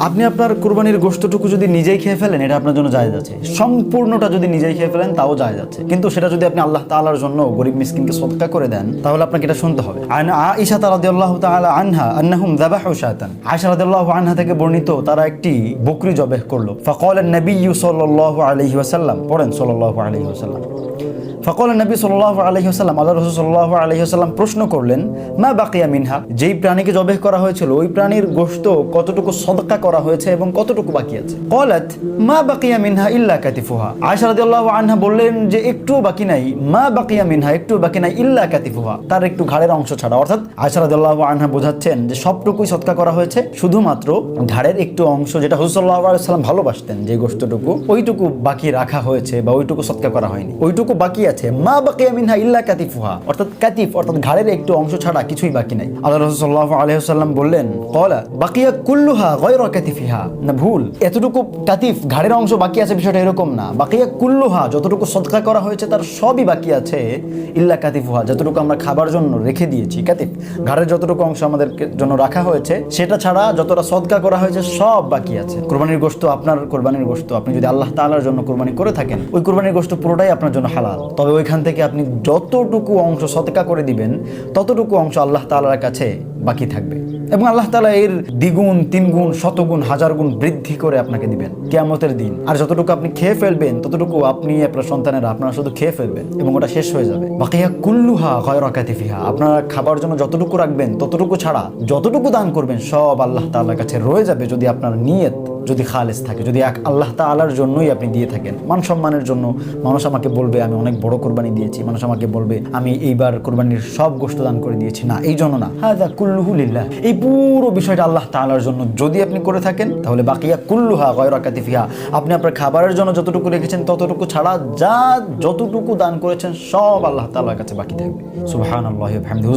আপনি আপনার কুরবানির গোশতটুকু যদি নিজেই খেয়ে ফেলেন, এটা আপনার জন্য জায়েজ আছে। সম্পূর্ণটা যদি নিজেই খেয়ে ফেলেন, তাও জায়েজ আছে। কিন্তু সেটা যদি আপনি আল্লাহ তাআলার জন্য গরিব মিসকিনকে সদকা করে দেন, তাহলে আপনাকে এটা শুনতে হবে। আয়েশা রাদিয়াল্লাহু তাআলা আনহা আন্নাহুম যাবাহু শাতান, আয়েশা রাদিয়াল্লাহু আনহা থেকে বর্ণিত, তারা একটি বকরি জবাহ করলো। ফাকালা নবী সাল্লাল্লাহু আলাইহি ওয়াসাল্লাম, পড়েন সাল্লাল্লাহু আলাইহি ওয়াসাল্লাম। ফাকালা নবী সাল্লাল্লাহু আলাইহি ওয়াসাল্লাম, আল্লাহর রাসূল সাল্লাল্লাহু আলাইহি ওয়াসাল্লাম প্রশ্ন করলেন, মা বাকিয়া মিনহা, যেই প্রাণীকে জবাহ করা হয়েছিল ওই প্রাণীর গোশত কতটুকু সদকা করা হয়েছে এবং কতটুকু বাকি আছে? ক্বালাত মা বাকিয়া মিনহা ইল্লা কাতিফুহা, আয়েশা রাদিয়াল্লাহু আনহা বললেন যে একটু বাকি নাই, মা বাকিয়া মিনহা, একটু বাকি নাই, ইল্লা কাতিফুহা, তার একটু ঘাড়ের অংশ ছাড়া। অর্থাৎ আয়েশা রাদিয়াল্লাহু আনহা বোঝাচ্ছেন যে সবটুকুই সদকা করা হয়েছে, শুধুমাত্র ঘাড়ের একটু অংশ, যেটা হুজুর সাল্লাল্লাহু আলাইহি ওয়াসাল্লাম ভালোবাসতেন, যে গোশতটুকু ওইটুকু বাকি রাখা হয়েছে বা ওইটুকু সদকা করা হয়নি, ওইটুকু বাকি আছে। মা বাকিয়া মিনহা ইল্লা কাতিফুহা, অর্থাৎ কাতিফ অর্থাৎ ঘাড়ের একটু অংশ ছাড়া কিছুই বাকি নাই। আল্লাহর রাসূল সাল্লাল্লাহু আলাইহি ওয়াসাল্লাম বললেন, ক্বালা বাকিয়া কুল্লুহা গায়রা কাতিফিহা, না ভুল, এতটুকু কাতিফ ঘাড়ের অংশ বাকি আছে বিষয়টা এরকম না। বাকিয়া কুল্লুহা, যতটুকু সদকা করা হয়েছে তার সবই বাকি আছে, ইল্লা কাতিফুহা, যতটুকু আমরা খাবার জন্য রেখে দিয়েছি। কাতিফ ঘাড়ের যতটুকু অংশ আমাদের জন্য রাখা হয়েছে সেটা ছাড়া যতটা সদকা করা হয়েছে সব বাকি আছে। কুরবানির গোশত আপনার কুরবানির গোশত, আপনি যদি আল্লাহ তাআলার জন্য কুরবানি করে থাকেন, ওই কুরবানির গোশত পুরোটাই আপনার জন্য হালাল। তবে ওইখান থেকে আপনি যতটুকু অংশ সদকা করে দিবেন, ততটুকু অংশ আল্লাহ তাআলার কাছে বাকি থাকবে এবং আল্লাহ তাআলা এর দ্বিগুণ, তিনগুণ, শতগুণ, হাজার গুণ বৃদ্ধি করে আপনাকে দিবেন কিয়ামতের দিন। আর যতটুকু আপনি খেয়ে ফেলবেন, ততটুকু আপনি আপনার সন্তানেরা আপনারা শুধু খেয়ে ফেলবেন এবং ওটা শেষ হয়ে যাবে। বাকিয়া কুল্লুহা গায়রা কাতিফিহা, আপনারা খাবার জন্য যতটুকু রাখবেন ততটুকু ছাড়া যতটুকু দান করবেন সব আল্লাহ তাআলার কাছে রয়ে যাবে, যদি আপনার নিয়ত যদি খালেস থাকে, যদি এক আল্লাহ তাআলার জন্যই আপনি দিয়ে থাকেন। মান সম্মানের জন্য মানুষ আমাকে বলবে আমি অনেক বড় কোরবানি দিয়েছি, মানুষ আমাকে বলবে আমি এইবার কোরবানির সব গোশত দান করে দিয়েছি, না, এই জন্য না। হাযা কুল্লুহু লিল্লাহ, এই পুরো বিষয়টা আল্লাহ তাআলার জন্য যদি আপনি করে থাকেন, তাহলে বাকিয়া কুল্লুহা গায়রা কাতিফিহা, আপনি আপনার খাবারের জন্য যতটুকু রেখেছেন ততটুকু ছাড়া যতটুকু দান করেছেন সব আল্লাহ তাআলার কাছে বাকি থাকবে। সুবহানাল্লাহি ওয়া বিহামদিহি।